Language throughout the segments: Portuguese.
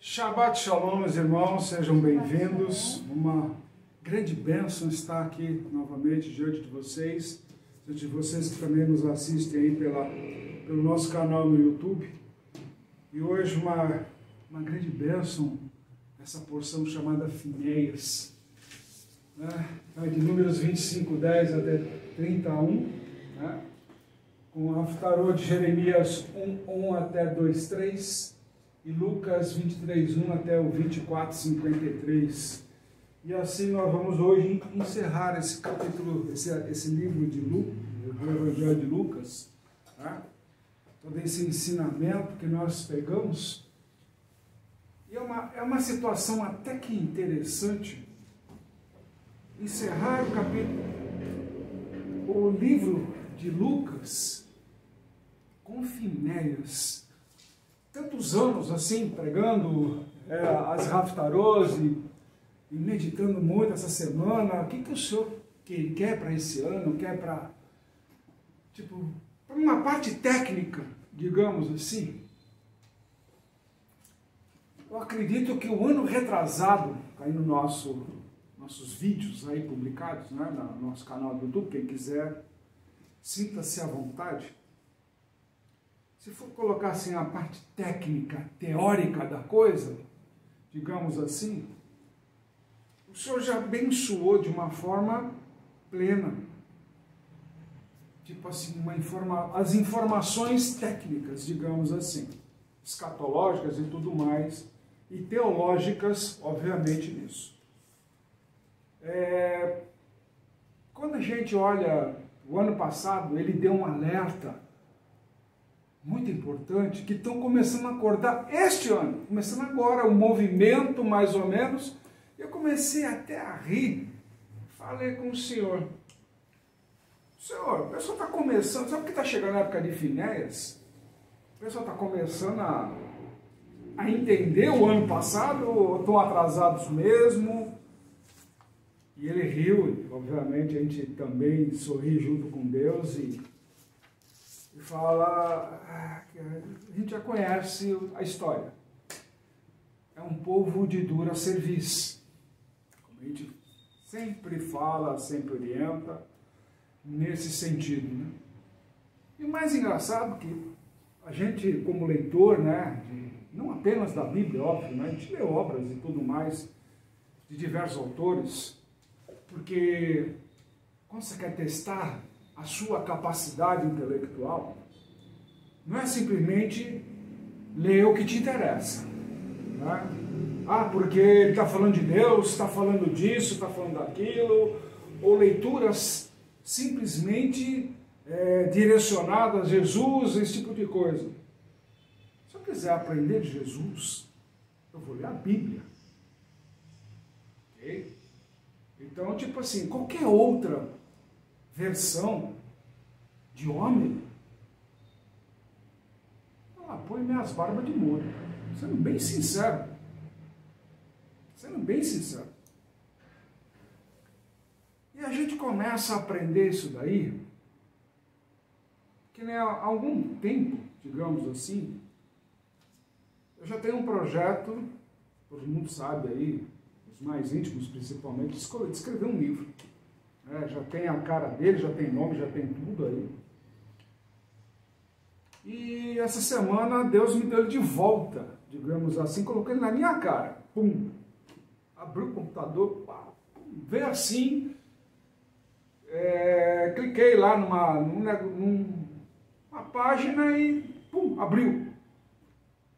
Shabbat Shalom, meus irmãos, sejam bem-vindos. Uma grande bênção estar aqui novamente diante de vocês que também nos assistem aí pelo nosso canal no YouTube. E hoje uma grande bênção, essa porção chamada Finéias, né? De Números 25:10 até 31, né? Com o Haftarot de Jeremias 1:1 até 2:3 e Lucas 23:1 até o 24:53. E assim nós vamos hoje encerrar esse capítulo, esse livro de Lucas, do Evangelho de Lucas, tá? Todo esse ensinamento que nós pegamos. E é uma situação até que interessante encerrar o livro de Lucas com Finéias. Tantos anos assim, pregando as Haftarot e meditando muito essa semana. O que o senhor quer para esse ano? Quer para uma parte técnica, digamos assim? Eu acredito que o ano retrasado, aí no nossos vídeos aí publicados, né, no nosso canal do YouTube, quem quiser, sinta-se à vontade. Se for colocar assim a parte técnica, teórica da coisa, digamos assim, o senhor já abençoou de uma forma plena. Tipo assim, as informações técnicas, digamos assim, escatológicas e tudo mais, e teológicas, obviamente, nisso. Quando a gente olha, o ano passado, ele deu um alerta muito importante, que estão começando a acordar este ano, começando agora o movimento, mais ou menos. Eu comecei até a rir, falei com o senhor, o pessoal está começando, sabe que está chegando a época de Finéias? O pessoal está começando a entender o ano passado, ou estão atrasados mesmo? E ele riu, obviamente a gente também sorri junto com Deus e fala, a gente já conhece a história. É um povo de dura cerviz. Como a gente sempre fala, sempre orienta, nesse sentido, né? E o mais engraçado que a gente, como leitor, né, não apenas da Bíblia, óbvio, né, a gente lê obras e tudo mais de diversos autores, porque quando você quer testar a sua capacidade intelectual, não é simplesmente ler o que te interessa, né? Porque ele está falando de Deus, está falando disso, está falando daquilo, ou leituras simplesmente direcionadas a Jesus, esse tipo de coisa. Se eu quiser aprender de Jesus, eu vou ler a Bíblia. Ok? Então, tipo assim, qualquer outra versão de homem, põe minhas barbas de molho. Sendo bem sincero. E a gente começa a aprender isso daí, que há algum tempo, digamos assim, eu já tenho um projeto, todo mundo sabe aí, os mais íntimos principalmente, de escrever um livro. Já tem a cara dele, já tem nome, já tem tudo aí. E essa semana Deus me deu ele de volta, digamos assim, colocou ele na minha cara. Pum! Abriu o computador, pá, veio assim, cliquei lá numa página e pum, abriu.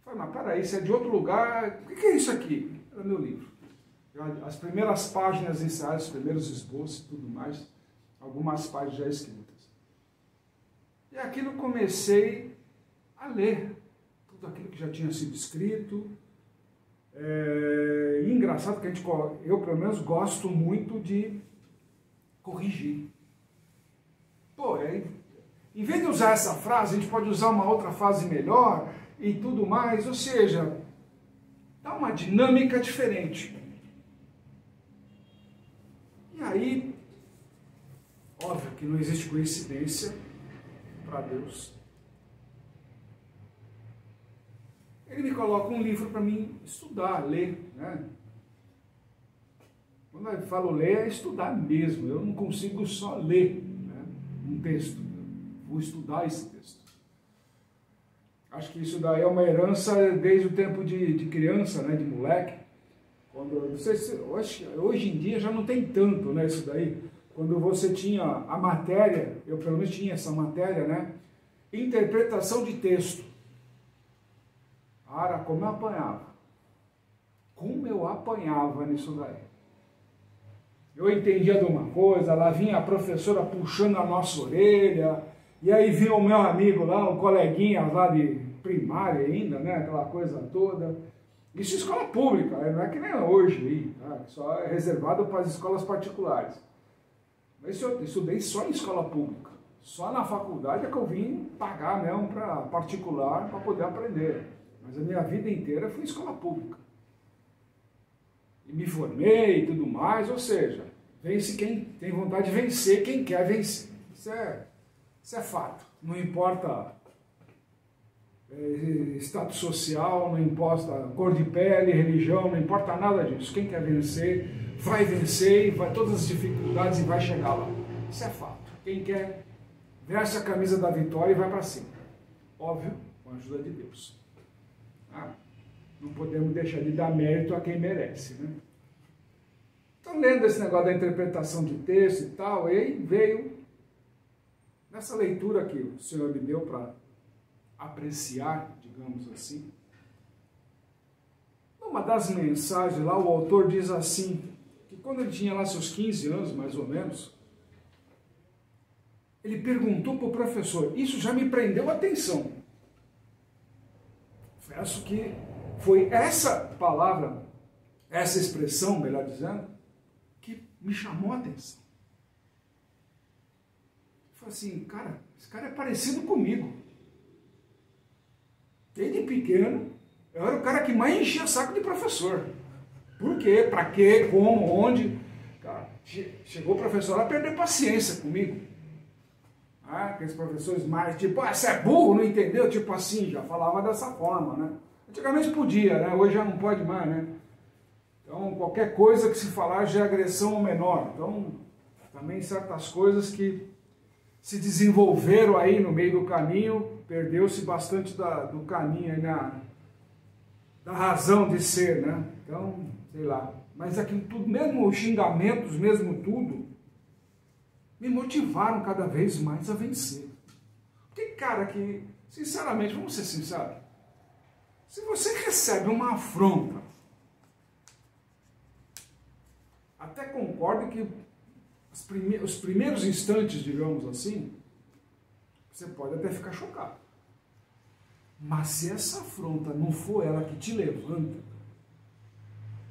Falei, mas peraí, isso é de outro lugar, o que é isso aqui? Era meu livro. As primeiras páginas iniciais, os primeiros esboços e tudo mais, algumas páginas já escritas. E aquilo comecei a ler tudo aquilo que já tinha sido escrito. E engraçado que eu pelo menos gosto muito de corrigir. Em vez de usar essa frase, a gente pode usar uma outra frase melhor e tudo mais, ou seja, dá uma dinâmica diferente. E aí, óbvio que não existe coincidência para Deus. Ele me coloca um livro para mim estudar, ler, né? Quando eu falo ler, é estudar mesmo. Eu não consigo só ler, né, um texto. Eu vou estudar esse texto. Acho que isso daí é uma herança desde o tempo de criança, né, de moleque. Quando, não sei se, hoje em dia já não tem tanto, né, isso daí. Quando você tinha a matéria, eu pelo menos tinha essa matéria, né, interpretação de texto. Cara, como eu apanhava. Como eu apanhava nisso daí. Eu entendia de uma coisa, lá vinha a professora puxando a nossa orelha, e aí vinha o meu amigo lá, um coleguinha lá de primária ainda, né, aquela coisa toda. Isso em escola pública, não é que nem hoje aí, tá? Só é reservado para as escolas particulares. Mas eu estudei só em escola pública. Só na faculdade é que eu vim pagar mesmo para particular para poder aprender. Mas a minha vida inteira foi em escola pública. E me formei e tudo mais, ou seja, vence quem tem vontade de vencer, quem quer vencer. Isso é fato. Não importa status social, não importa cor de pele, religião, não importa nada disso. Quem quer vencer, vai vencer, e vai todas as dificuldades e vai chegar lá. Isso é fato. Quem quer, veste a camisa da vitória e vai para cima. Óbvio, com a ajuda de Deus. Ah, não podemos deixar de dar mérito a quem merece, né? Então, lendo esse negócio da interpretação de texto e tal, e aí veio nessa leitura que o Senhor me deu para apreciar, digamos assim. Numa das mensagens lá, o autor diz assim, que quando ele tinha lá seus 15 anos, mais ou menos, ele perguntou para o professor, isso já me prendeu a atenção. Confesso que foi essa palavra, essa expressão, melhor dizendo, que me chamou a atenção. Eu falei assim, cara, esse cara é parecido comigo. Desde pequeno, eu era o cara que mais enchia o saco de professor. Por quê? Pra quê? Como? Onde? Cara, chegou o professor a perder paciência comigo. Ah, aqueles professores mais, tipo, você é burro, não entendeu? Tipo assim, já falava dessa forma, né? Antigamente podia, né? Hoje já não pode mais, né? Então, qualquer coisa que se falar já é agressão ao menor. Então, também certas coisas que se desenvolveram aí no meio do caminho, perdeu-se bastante do caminho aí da razão de ser, né? Então, sei lá. Mas aquilo tudo, mesmo os xingamentos, mesmo tudo, me motivaram cada vez mais a vencer. Porque, cara, que, sinceramente, vamos ser sinceros, se você recebe uma afronta, até concordo que os primeiros instantes, digamos assim, você pode até ficar chocado. Mas se essa afronta não for ela que te levanta,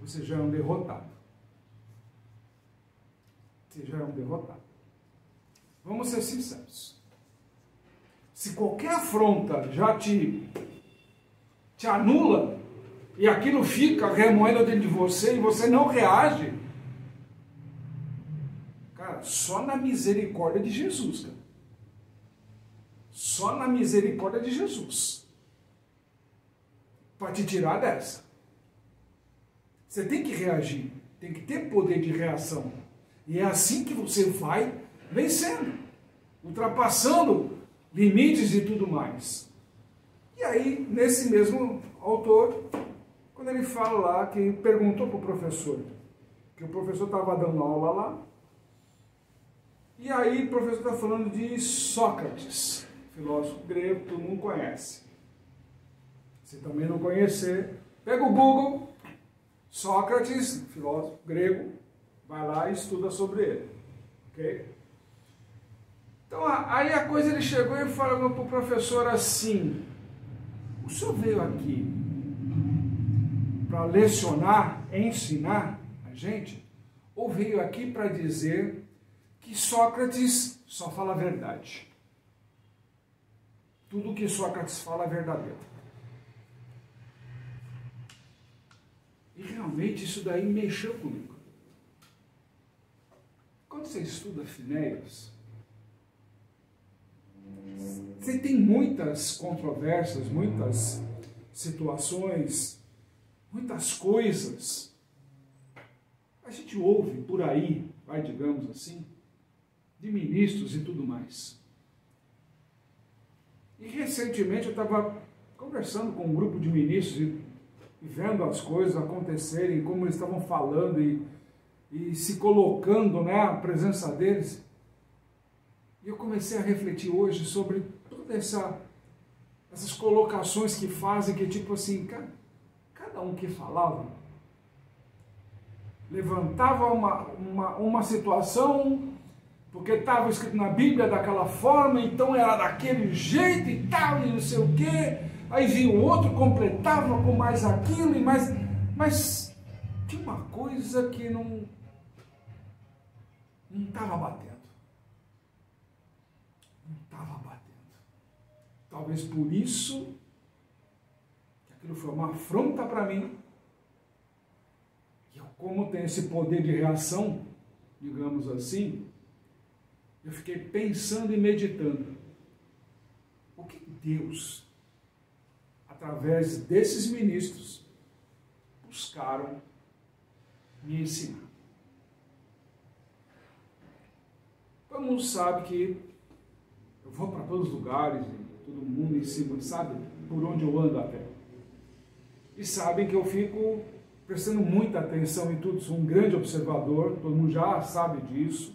você já é um derrotado. Você já é um derrotado. Vamos ser sinceros. Se qualquer afronta já te anula, e aquilo fica remoendo dentro de você, e você não reage, cara, só na misericórdia de Jesus, cara. Só na misericórdia de Jesus. Para te tirar dessa. Você tem que reagir, tem que ter poder de reação. E é assim que você vai vencendo, ultrapassando limites e tudo mais. E aí, nesse mesmo autor, quando ele fala lá, que perguntou para o professor, que o professor estava dando aula lá, e aí o professor está falando de Sócrates, filósofo grego, todo mundo conhece. Se também não conhecer, pega o Google, Sócrates, filósofo grego, vai lá e estuda sobre ele. Ok? Então, aí a coisa, ele chegou e falou para o professor assim, o senhor veio aqui para lecionar, ensinar a gente, ou veio aqui para dizer que Sócrates só fala a verdade? Tudo que Sócrates fala é verdadeiro. E realmente isso daí mexeu comigo. Quando você estuda Finéios, você tem muitas controvérsias, muitas situações, muitas coisas. A gente ouve por aí, digamos assim, de ministros e tudo mais. E recentemente eu estava conversando com um grupo de ministros e vendo as coisas acontecerem, como eles estavam falando e se colocando, né, a presença deles. E eu comecei a refletir hoje sobre todas essas colocações que fazem, que tipo assim, cada um que falava, levantava uma situação, porque estava escrito na Bíblia daquela forma, então era daquele jeito e tal, e não sei o quê. Aí vinha o outro, completava com mais aquilo e mais... Mas tinha uma coisa que não estava batendo. Não estava batendo. Talvez por isso que aquilo foi uma afronta para mim. E eu, como tenho esse poder de reação, digamos assim, eu fiquei pensando e meditando. O que Deus, através desses ministros, buscaram me ensinar? Todo mundo sabe que eu vou para todos os lugares, todo mundo em cima, sabe por onde eu ando até. E sabem que eu fico prestando muita atenção em tudo, sou um grande observador, todo mundo já sabe disso.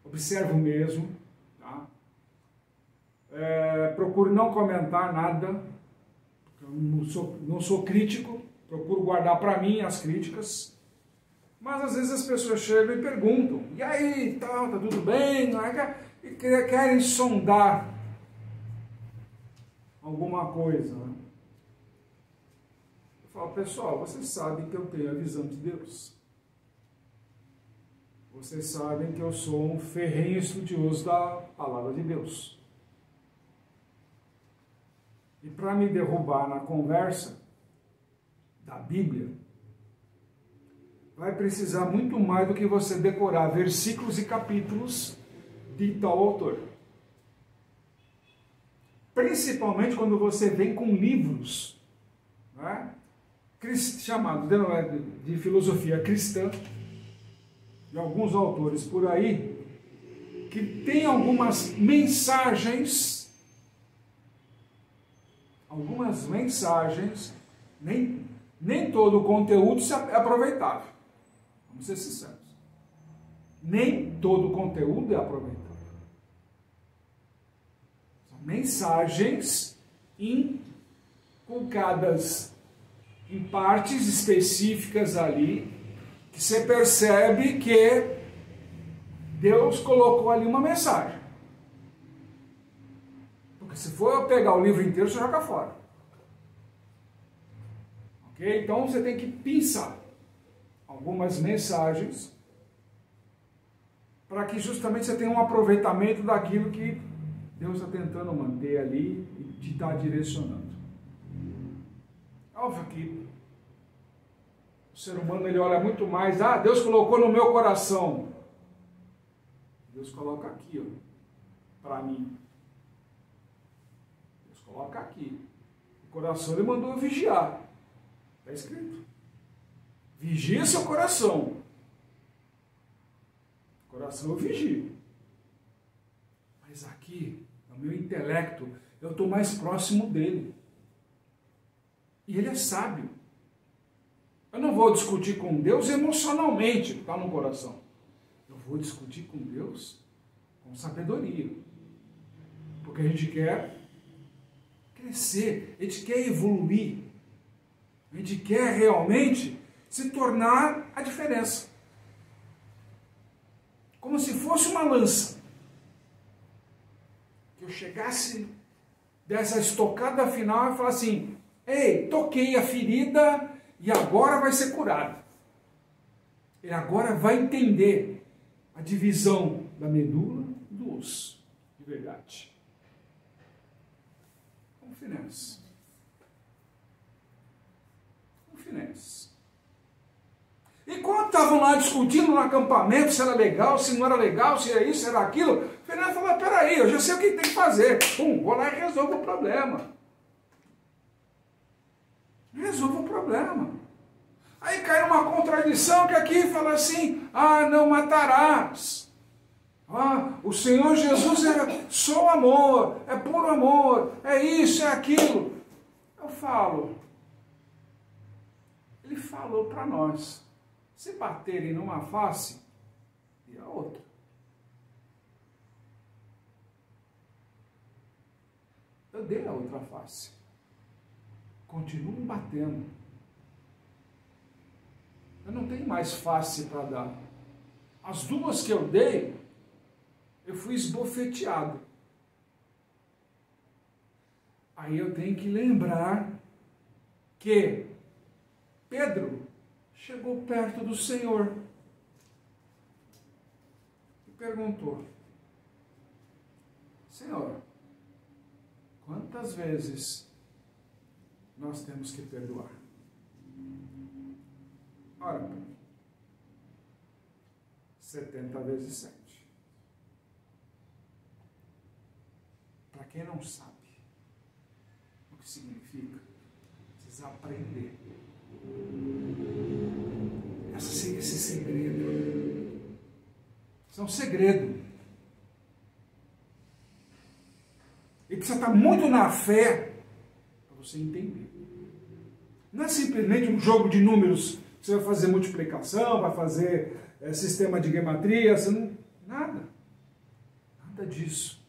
Observo mesmo, tá? Procuro não comentar nada, porque eu não sou crítico, procuro guardar para mim as críticas, mas às vezes as pessoas chegam e perguntam, e aí, tá tudo bem? E querem sondar alguma coisa, né? Eu falo, pessoal, vocês sabem que eu tenho a visão de Deus. Vocês sabem que eu sou um ferrenho estudioso da palavra de Deus. E para me derrubar na conversa da Bíblia, vai precisar muito mais do que você decorar versículos e capítulos de tal autor. Principalmente quando você vem com livros, né, chamados de filosofia cristã, de alguns autores por aí, que tem algumas mensagens, nem todo o conteúdo é aproveitável. Vamos ser sinceros. Nem todo o conteúdo é aproveitável. São mensagens inculcadas em partes específicas ali, que você percebe que Deus colocou ali uma mensagem. Porque se for pegar o livro inteiro, você joga fora. Ok? Então você tem que pensar algumas mensagens para que justamente você tenha um aproveitamento daquilo que Deus está tentando manter ali e te está direcionando. Óbvio que o ser humano, ele olha muito mais, Deus colocou no meu coração. Deus coloca aqui, para mim. Deus coloca aqui. O coração ele mandou eu vigiar. Está escrito. Vigia seu coração. O coração eu vigio. Mas aqui, no meu intelecto, eu estou mais próximo dele. E ele é sábio. Eu não vou discutir com Deus emocionalmente, que está no coração. Eu vou discutir com Deus com sabedoria. Porque a gente quer crescer, a gente quer evoluir. A gente quer realmente se tornar a diferença. Como se fosse uma lança. Que eu chegasse dessa estocada final e falasse assim, ei, toquei a ferida e agora vai ser curado. Ele agora vai entender a divisão da medula do osso, de verdade. Confie nessa. Confie nessa. E quando estavam lá discutindo no acampamento se era legal, se não era legal, se era isso, se era aquilo, o Fernando falou, peraí, eu já sei o que tem que fazer. Vou lá e resolvo o problema. resolva o problema. Aí cai numa contradição que aqui fala assim, não matarás. O Senhor Jesus é só amor, é puro amor, é isso, é aquilo. Eu falo, ele falou para nós, se baterem numa face e a outra. Eu dei a outra face. Continuo batendo. Eu não tenho mais face para dar. As duas que eu dei, eu fui esbofeteado. Aí eu tenho que lembrar que Pedro chegou perto do Senhor e perguntou, Senhor, quantas vezes nós temos que perdoar? Ora, 70 vezes 7. Para quem não sabe o que significa, precisa aprender. Esse segredo. Isso é um segredo. E precisa estar muito na fé para você entender. Não é simplesmente um jogo de números. Você vai fazer multiplicação, vai fazer sistema de gematria, nada. Nada disso.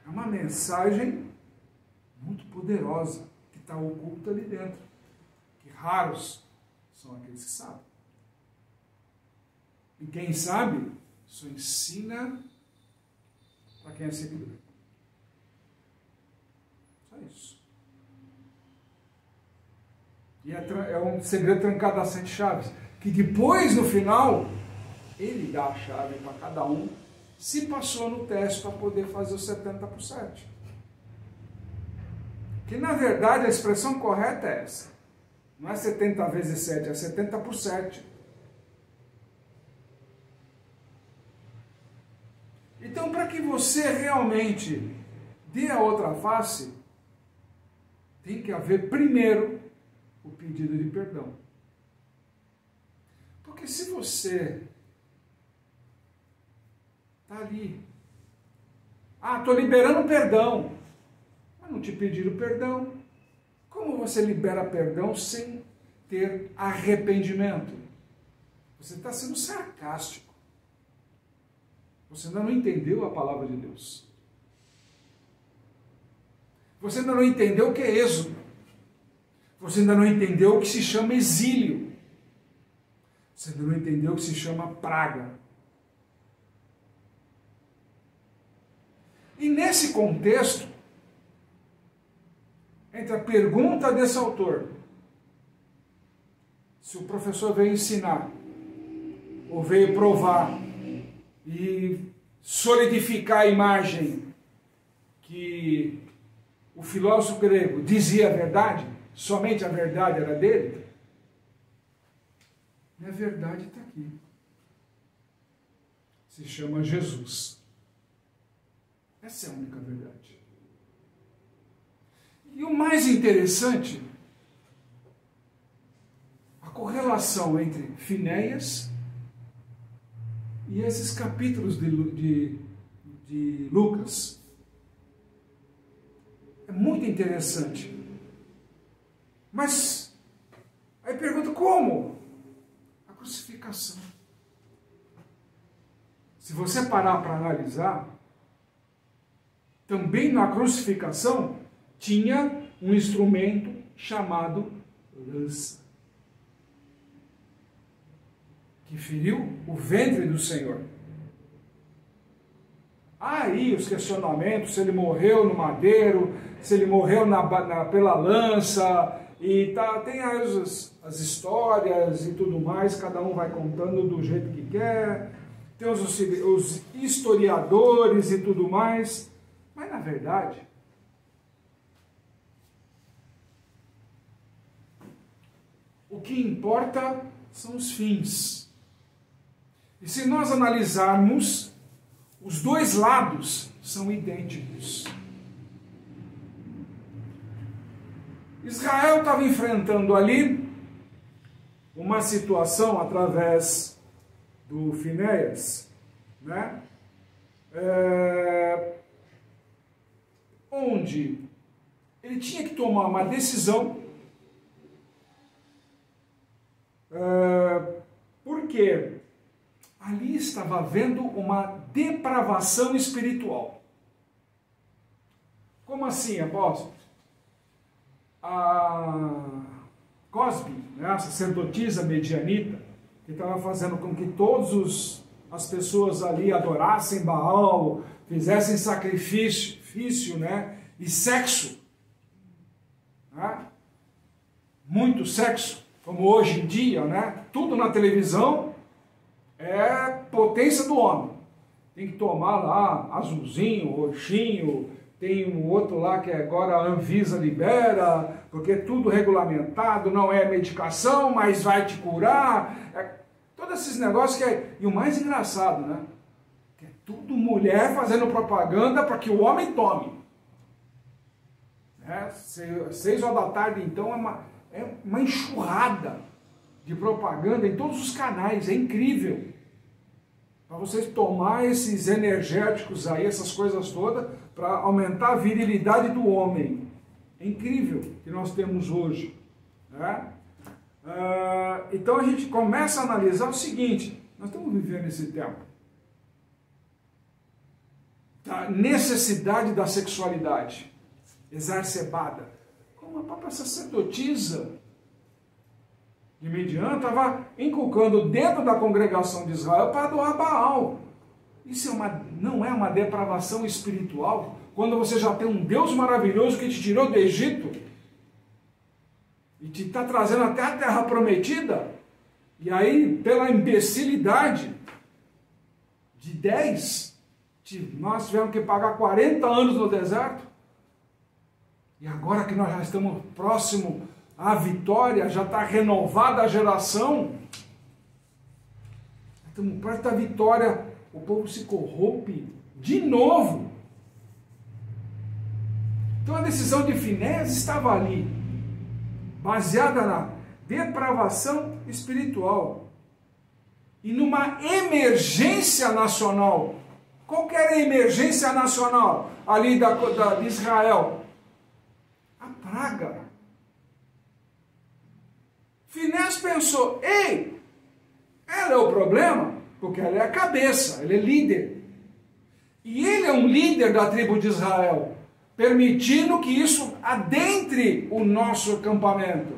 É uma mensagem muito poderosa que está oculta ali dentro. Que raros são aqueles que sabem. E quem sabe, só ensina para quem é seguidor. Só isso. E é um segredo trancado a 7 chaves. Que depois, no final, ele dá a chave para cada um, se passou no teste para poder fazer os 70%. Que na verdade a expressão correta é essa. Não é 70 vezes 7, é 70%. Então, para que você realmente dê a outra face, tem que haver primeiro o pedido de perdão. Porque se você está ali, estou liberando perdão, mas não te pediram perdão, como você libera perdão sem ter arrependimento? Você está sendo sarcástico. Você ainda não entendeu a palavra de Deus. Você ainda não entendeu o que é êxodo. Você ainda não entendeu o que se chama exílio. Você ainda não entendeu o que se chama praga. E nesse contexto, entre a pergunta desse autor, se o professor veio ensinar, ou veio provar, e solidificar a imagem que o filósofo grego dizia a verdade, somente a verdade era dele, e a verdade está aqui. Se chama Jesus. Essa é a única verdade. E o mais interessante, a correlação entre Finéias e esses capítulos de Lucas. É muito interessante. Mas, aí pergunta, como? A crucificação. Se você parar para analisar, também na crucificação tinha um instrumento chamado lança, que feriu o ventre do Senhor. Aí os questionamentos, se ele morreu no madeiro, se ele morreu pela lança, e tem as histórias e tudo mais, cada um vai contando do jeito que quer, tem os historiadores e tudo mais, mas na verdade, o que importa são os fins. E se nós analisarmos, os dois lados são idênticos. Israel estava enfrentando ali uma situação através do Finéias, né? Onde ele tinha que tomar uma decisão, porque ali estava havendo uma depravação espiritual. Como assim, apóstolo? A Cosbe, né, a sacerdotisa medianita, que estava fazendo com que as pessoas ali adorassem Baal, fizessem sacrifício, né, e sexo, né, muito sexo, como hoje em dia, né, tudo na televisão é potência do homem. Tem que tomar lá azulzinho, roxinho, tem um outro lá que agora a Anvisa libera, porque é tudo regulamentado, não é medicação, mas vai te curar. Todos esses negócios E o mais engraçado, né? Que é tudo mulher fazendo propaganda para que o homem tome. 6 horas da tarde, então, é uma enxurrada de propaganda em todos os canais. É incrível. Para vocês tomar esses energéticos aí, essas coisas todas, para aumentar a virilidade do homem. É incrível que nós temos hoje. Né? Então a gente começa a analisar o seguinte: nós estamos vivendo esse tempo da necessidade da sexualidade exacerbada. Como a própria sacerdotisa de Midian estava inculcando dentro da congregação de Israel para adorar Baal. Isso não é uma depravação espiritual? Quando você já tem um Deus maravilhoso que te tirou do Egito e te está trazendo até a terra prometida, e aí pela imbecilidade de 10, nós tivemos que pagar 40 anos no deserto, e agora que nós já estamos próximo à vitória, já está renovada a geração, estamos perto da vitória, o povo se corrompe de novo. Então a decisão de Finéias estava ali, baseada na depravação espiritual e numa emergência nacional. Qual que era a emergência nacional ali de Israel? A praga. Finéias pensou: ei, ela é o problema, porque ela é a cabeça, ela é líder. E ele é um líder da tribo de Israel, permitindo que isso adentre o nosso acampamento.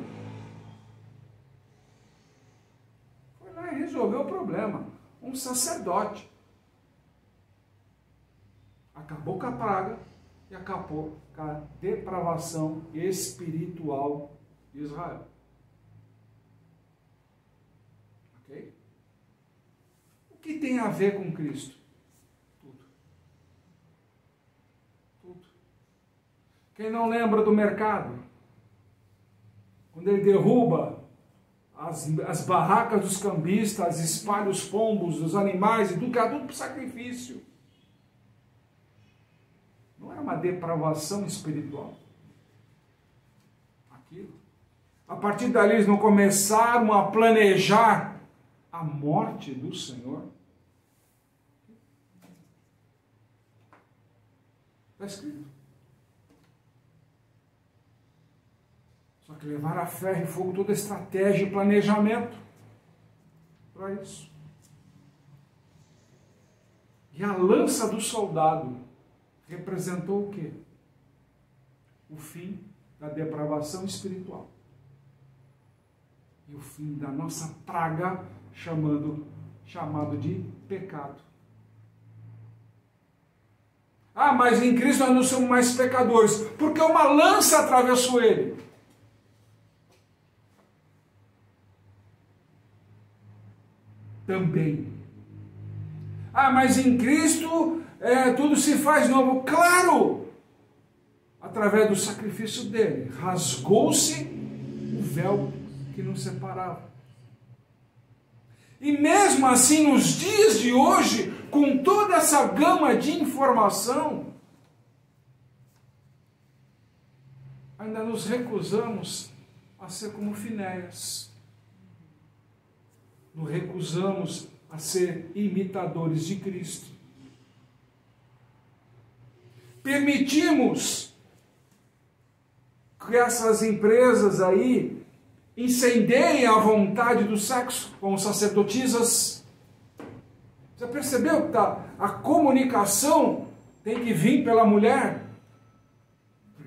Foi lá e resolveu o problema. Um sacerdote. Acabou com a praga e acabou com a depravação espiritual de Israel. Ok? O que tem a ver com Cristo? Quem não lembra do mercado? Quando ele derruba as barracas dos cambistas, espalha os pombos, os animais, e tudo para sacrifício. Não é uma depravação espiritual? Aquilo. A partir dali eles não começaram a planejar a morte do Senhor? Está escrito. Só que levaram a ferro e fogo toda a estratégia e planejamento para isso. E a lança do soldado representou o quê? O fim da depravação espiritual. E o fim da nossa praga, chamado de pecado. Ah, mas em Cristo nós não somos mais pecadores, porque uma lança atravessou ele. Também. Ah, mas em Cristo tudo se faz novo. Claro! Através do sacrifício dele, rasgou-se o véu que nos separava. E mesmo assim, nos dias de hoje, com toda essa gama de informação, ainda nos recusamos a ser como Finéias. Nos recusamos a ser imitadores de Cristo. Permitimos que essas empresas aí incendeiem a vontade do sexo, como sacerdotisas. Já percebeu que a comunicação tem que vir pela mulher?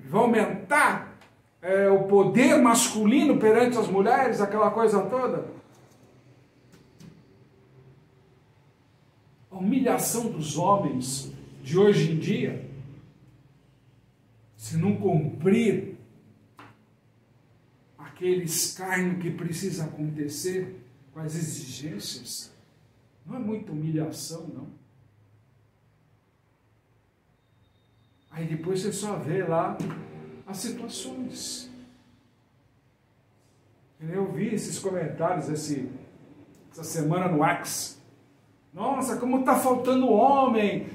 Vai aumentar o poder masculino perante as mulheres, aquela coisa toda? A humilhação dos homens de hoje em dia, se não cumprir aquele escárnio que precisa acontecer com as exigências, não é muita humilhação, não. Aí depois você só vê lá as situações. Eu vi esses comentários essa semana no X. Nossa, como está faltando homem,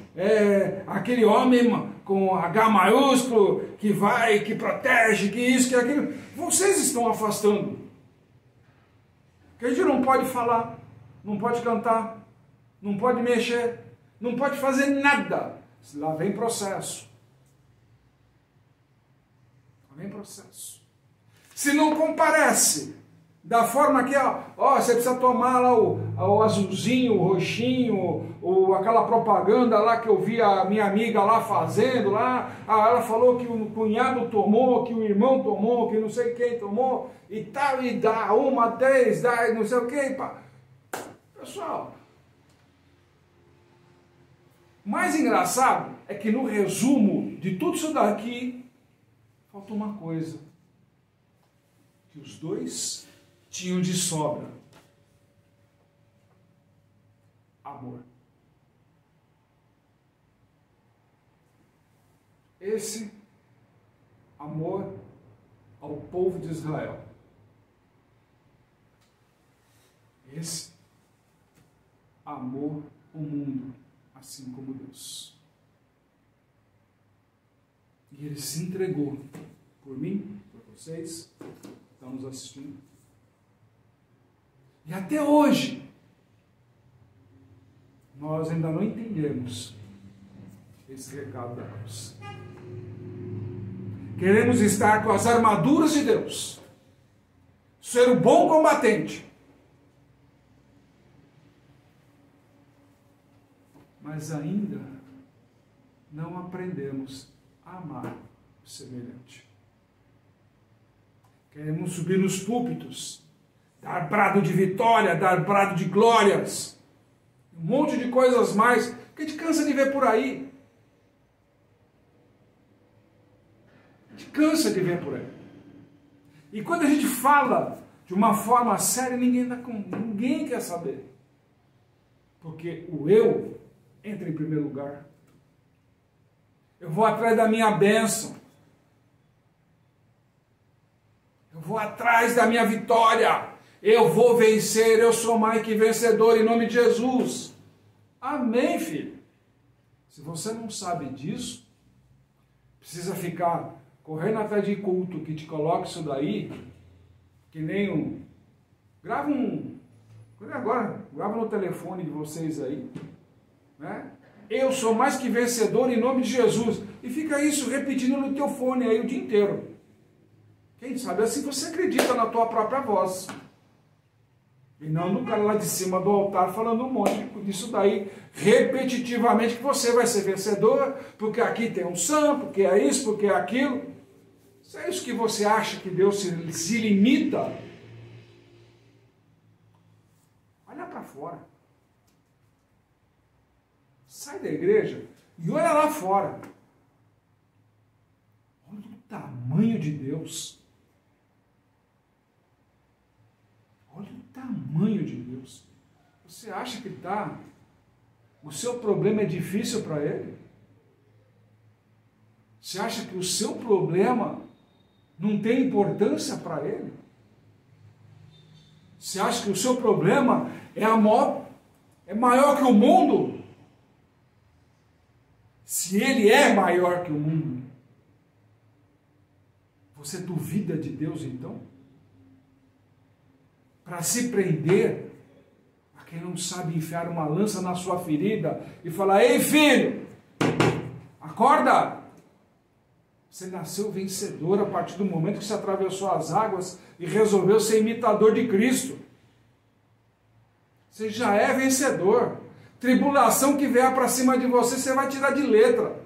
aquele homem com H maiúsculo, que vai, que protege, que isso, que aquilo. Vocês estão afastando. Porque a gente não pode falar, não pode cantar, não pode mexer, não pode fazer nada. Lá vem processo. Lá vem processo. Se não comparece da forma que, você precisa tomar lá o azulzinho, o roxinho, aquela propaganda lá que eu vi a minha amiga lá fazendo, lá, ela falou que o cunhado tomou, que o irmão tomou, que não sei quem tomou, e tal, e dá 1, 10, dá não sei o que, pá. Pessoal, o mais engraçado é que no resumo de tudo isso daqui, falta uma coisa, que os dois tinham de sobra: amor. Esse amor ao povo de Israel. Esse amor ao mundo, assim como Deus. E ele se entregou por mim, por vocês, que estão nos assistindo. E até hoje, nós ainda não entendemos esse recado da cruz. Queremos estar com as armaduras de Deus, ser o bom combatente, mas ainda não aprendemos a amar o semelhante. Queremos subir nos púlpitos, dar brado de vitória, dar brado de glórias, um monte de coisas mais, que a gente cansa de ver por aí. A gente cansa de ver por aí. E quando a gente fala de uma forma séria, ninguém quer saber. Porque o eu entra em primeiro lugar. Eu vou atrás da minha bênção. Eu vou atrás da minha vitória. Eu vou vencer, eu sou mais que vencedor em nome de Jesus. Amém, filho? Se você não sabe disso, precisa ficar correndo atrás de culto que te coloca isso daí, que nem grava no telefone de vocês aí, né? Eu sou mais que vencedor em nome de Jesus. E fica isso repetindo no teu fone aí o dia inteiro. Quem sabe assim você acredita na tua própria voz. E não no cara lá de cima do altar falando um monte disso daí, repetitivamente, que você vai ser vencedor, porque aqui tem unção, porque é isso, porque é aquilo. Se é isso que você acha que Deus se limita, olha para fora. Sai da igreja e olha lá fora. Olha o tamanho de Deus. Olha o tamanho de Deus. Você acha que o seu problema é difícil para Ele? Você acha que o seu problema não tem importância para Ele? Você acha que o seu problema é maior que o mundo? Se Ele é maior que o mundo, Você duvida de Deus então? Para se prender a quem não sabe enfiar uma lança na sua ferida e falar: ei filho, acorda! Você nasceu vencedor a partir do momento que você atravessou as águas e resolveu ser imitador de Cristo. Você já é vencedor. Tribulação que vier para cima de você, você vai tirar de letra.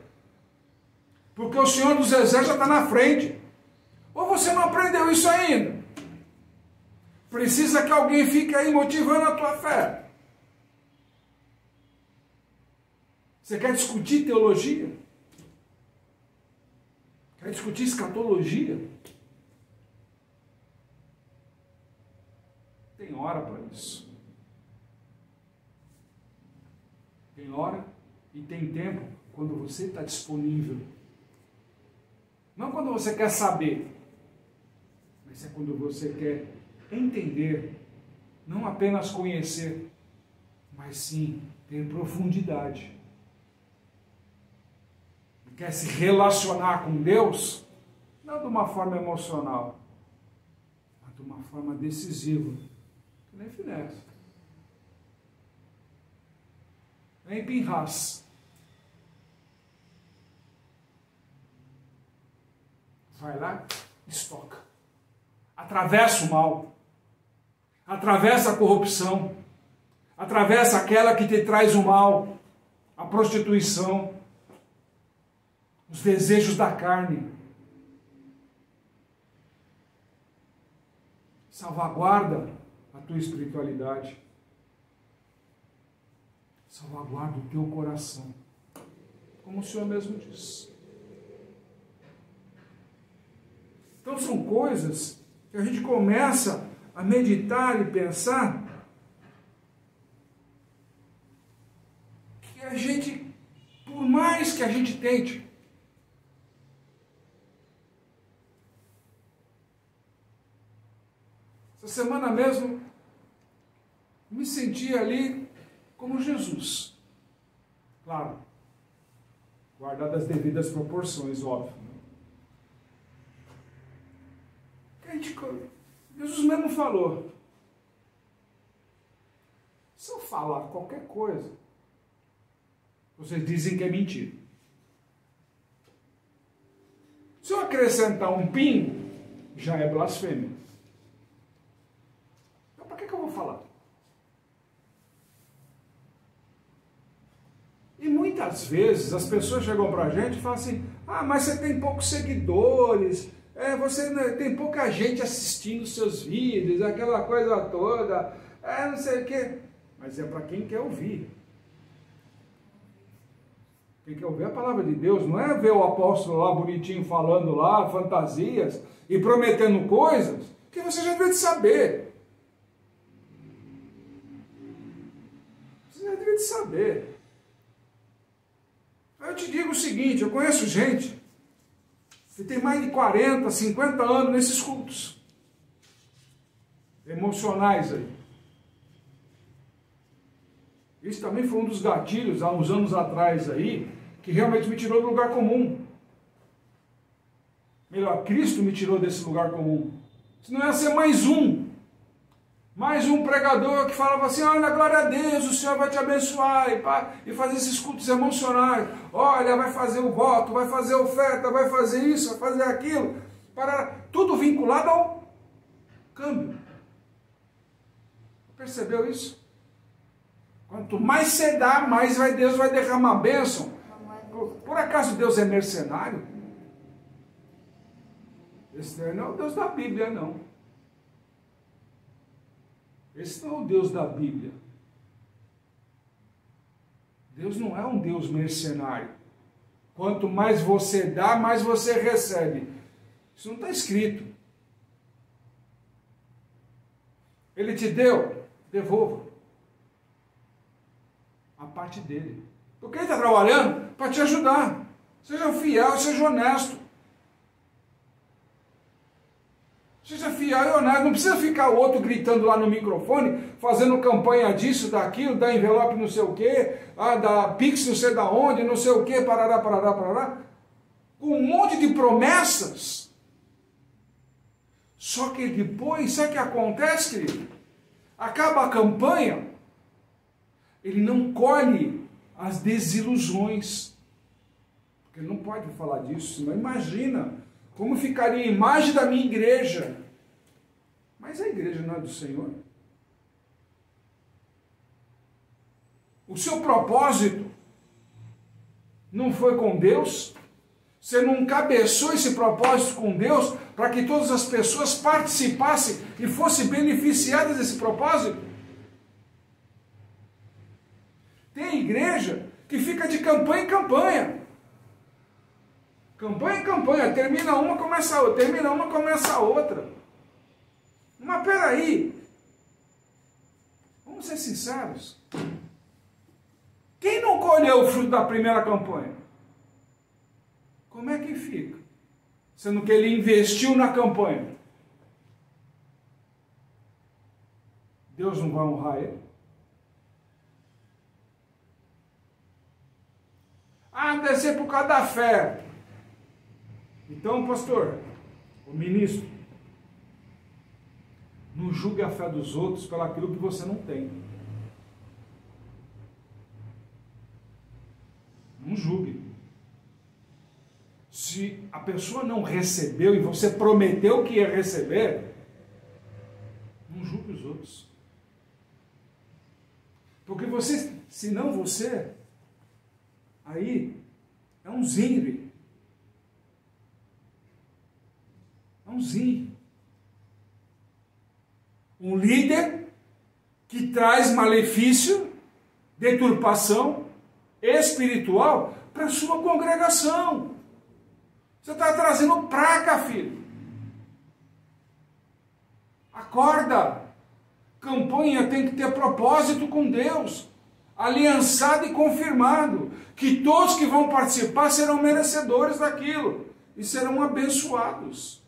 Porque o Senhor dos Exércitos já está na frente. Ou você não aprendeu isso ainda? Precisa que alguém fique aí motivando a tua fé. Você quer discutir teologia? Quer discutir escatologia? Tem hora para isso. Tem hora e tem tempo quando você está disponível. Não quando você quer saber, mas é quando você quer entender, não apenas conhecer, mas sim ter profundidade. Quer se relacionar com Deus, não de uma forma emocional, mas de uma forma decisiva, que nem Finéias, nem Pinhas. Vai lá, estoca, atravessa o mal, atravessa a corrupção, atravessa aquela que te traz o mal, a prostituição, os desejos da carne. Salvaguarda a tua espiritualidade. Salvaguarda o teu coração. Como o Senhor mesmo diz. Então são coisas que a gente começa a meditar e pensar que a gente, por mais que a gente tente, essa semana mesmo, me senti ali como Jesus. Claro, guardadas as devidas proporções, óbvio. Jesus mesmo falou: se eu falar qualquer coisa, vocês dizem que é mentira. Se eu acrescentar um pingo, já é blasfêmia. Então, para que eu vou falar? E muitas vezes as pessoas chegam para a gente e falam assim: ah, mas você tem poucos seguidores, você tem pouca gente assistindo seus vídeos, aquela coisa toda, não sei o quê. Mas é para quem quer ouvir. Quem quer ouvir a palavra de Deus, não é ver o apóstolo lá bonitinho falando lá, fantasias, e prometendo coisas que você já deve saber. Você já deve saber. Eu te digo o seguinte, eu conheço gente que tem mais de 40, 50 anos nesses cultos emocionais aí. Isso também foi um dos gatilhos, há uns anos atrás aí, que realmente me tirou do lugar comum. Melhor, Cristo me tirou desse lugar comum. Senão ia ser mais um pregador que falava assim: olha, glória a Deus, o Senhor vai te abençoar, e fazer esses cultos emocionais. Olha, vai fazer o voto, vai fazer a oferta, vai fazer isso, vai fazer aquilo, tudo vinculado ao câmbio. Percebeu isso? Quanto mais você dá, mais Deus vai derramar bênção. Por acaso Deus é mercenário? Esse não é o Deus da Bíblia, não. Esse não é o Deus da Bíblia. Deus não é um Deus mercenário. Quanto mais você dá, mais você recebe. Isso não está escrito. Ele te deu, devolva a parte dele. Porque ele está trabalhando para te ajudar. Seja fiel, seja honesto. Seja fiel e honesto. Não precisa ficar o outro gritando lá no microfone, fazendo campanha disso, daquilo, da envelope não sei o quê, da Pix não sei da onde, não sei o quê, parará, parará, parará. Com um monte de promessas Só que depois, sabe o que acontece, querido? Acaba a campanha, ele não colhe as desilusões. Porque ele não pode falar disso, senão imagina como ficaria a imagem da minha igreja. Mas a igreja não é do Senhor. O seu propósito não foi com Deus? Você não cabeçou esse propósito com Deus para que todas as pessoas participassem e fossem beneficiadas desse propósito? Tem igreja que fica de campanha em campanha. Campanha em campanha, termina uma, começa a outra, termina uma, começa a outra. Mas peraí, vamos ser sinceros. Quem não colheu o fruto da primeira campanha? Como é que fica? Sendo que ele investiu na campanha. Deus não vai honrar ele? Ah, deve ser por causa da fé. Então, pastor, o ministro, não julgue a fé dos outros pelo aquilo que você não tem. Não julgue. Se a pessoa não recebeu e você prometeu que ia receber, não julgue os outros. Porque você, senão você, aí é um zinre. É um zinre. Um líder que traz malefício, deturpação espiritual para a sua congregação. Você está trazendo praga, filho. Acorda. Campanha tem que ter propósito com Deus, aliançado e confirmado, que todos que vão participar serão merecedores daquilo e serão abençoados.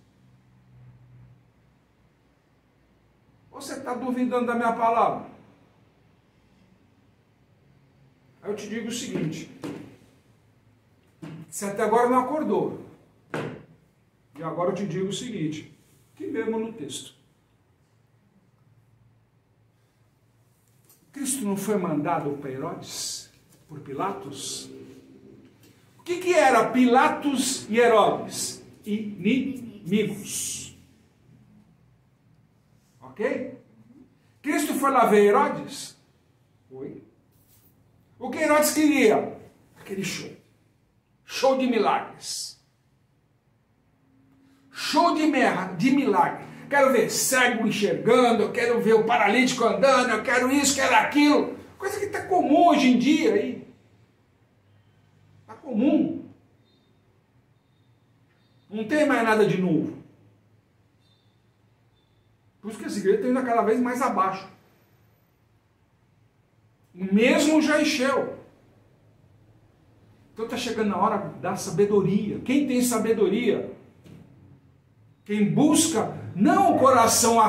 Ou você está duvidando da minha palavra? Aí eu te digo o seguinte: você até agora não acordou. E agora eu te digo o seguinte, que mesmo no texto. Cristo não foi mandado para Herodes, por Pilatos? O que era Pilatos e Herodes? Inimigos. Ok? Cristo foi lá ver Herodes? Foi. O que Herodes queria? Aquele show. Show de milagres. Show de milagre. Quero ver cego enxergando, eu quero ver o paralítico andando, eu quero isso, quero aquilo. Coisa que está comum hoje em dia aí. Está comum. Não tem mais nada de novo. Por isso que as igrejas estão indo cada vez mais abaixo. O mesmo já encheu. Então está chegando a hora da sabedoria. Quem tem sabedoria? Quem busca não o coração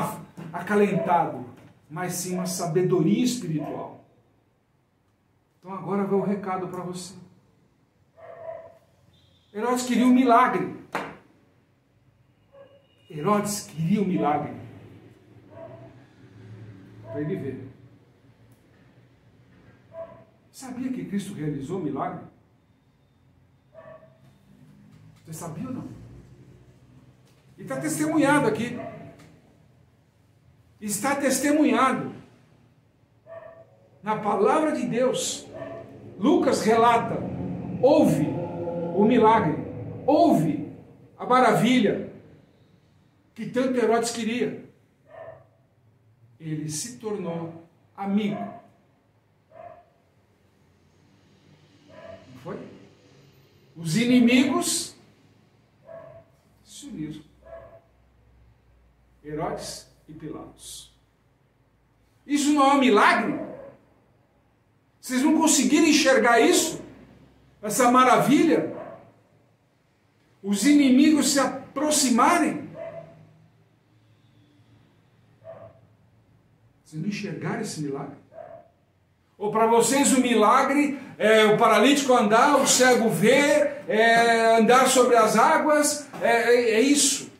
acalentado, mas sim uma sabedoria espiritual. Então agora vem o recado para você. Herodes queria um milagre. Herodes queria um milagre. Para ele ver. Sabia que Cristo realizou o milagre? Você sabia ou não? E está testemunhado aqui. Está testemunhado na palavra de Deus. Lucas relata, houve o milagre, houve a maravilha que tanto Herodes queria. Ele se tornou amigo. Não foi? Os inimigos se uniram. Herodes e Pilatos. Isso não é um milagre? Vocês não conseguiram enxergar isso? Essa maravilha? Os inimigos se aproximarem? Vocês não enxergaram esse milagre? Ou para vocês o milagre é o paralítico andar, o cego ver, andar sobre as águas, é isso.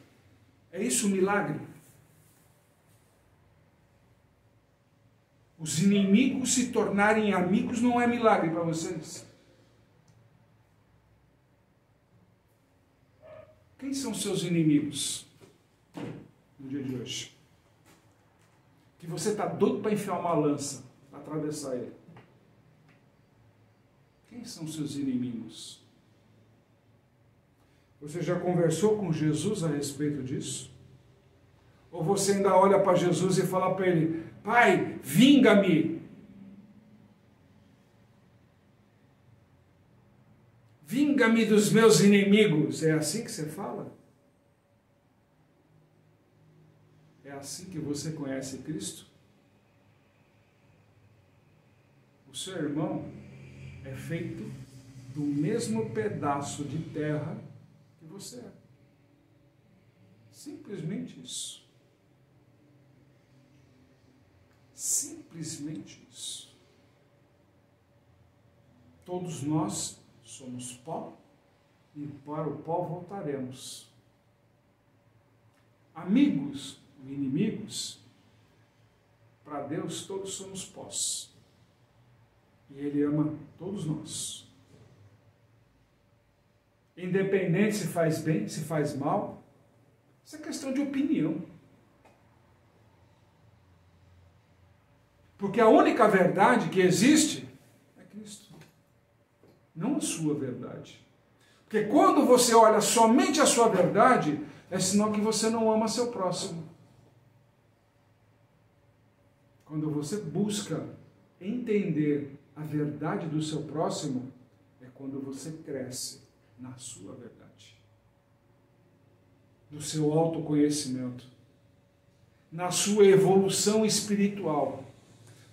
É isso o milagre? Os inimigos se tornarem amigos não é milagre para vocês? Quem são seus inimigos no dia de hoje? Que você está doido para enfiar uma lança, para atravessar ele. Quem são seus inimigos? Você já conversou com Jesus a respeito disso? Ou você ainda olha para Jesus e fala para ele: Pai, vinga-me. Vinga-me dos meus inimigos. É assim que você fala? É assim que você conhece Cristo? O seu irmão é feito do mesmo pedaço de terra que você é. Simplesmente isso. Simplesmente isso. Todos nós somos pó e para o pó voltaremos. Amigos ou inimigos, para Deus todos somos pós. E Ele ama todos nós. Independente se faz bem, se faz mal, isso é questão de opinião. Porque a única verdade que existe é Cristo, não a sua verdade. Porque quando você olha somente a sua verdade, é sinal que você não ama seu próximo. Quando você busca entender a verdade do seu próximo, é quando você cresce na sua verdade, no seu autoconhecimento, na sua evolução espiritual.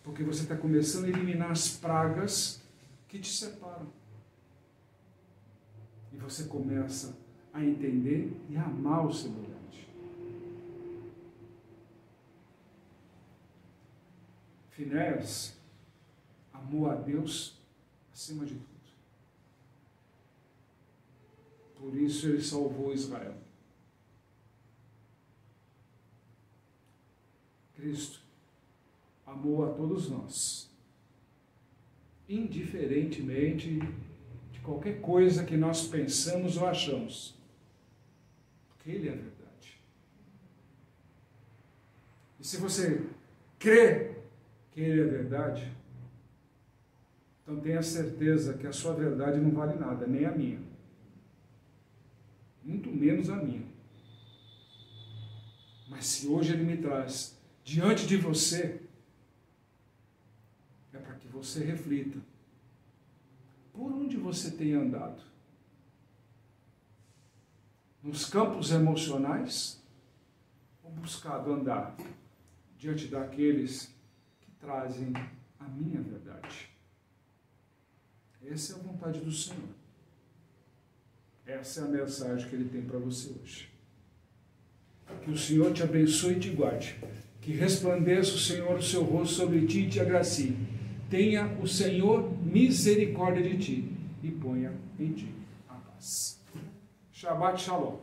Porque você está começando a eliminar as pragas que te separam. E você começa a entender e amar o semelhante. Finéias amou a Deus acima de tudo. Por isso ele salvou Israel. Cristo amou a todos nós, indiferentemente de qualquer coisa que nós pensamos ou achamos, porque Ele é a verdade. E se você crê que Ele é a verdade, então tenha certeza que a sua verdade não vale nada, nem a minha, muito menos a minha. Mas se hoje Ele me traz diante de você, é para que você reflita por onde você tem andado. Nos campos emocionais ou buscado andar diante daqueles que trazem a minha verdade? Essa é a vontade do Senhor. Essa é a mensagem que Ele tem para você hoje. Que o Senhor te abençoe e te guarde. Que resplandeça o Senhor o seu rosto sobre ti e te agracie. Tenha o Senhor misericórdia de ti e ponha em ti a paz. Shabbat Shalom.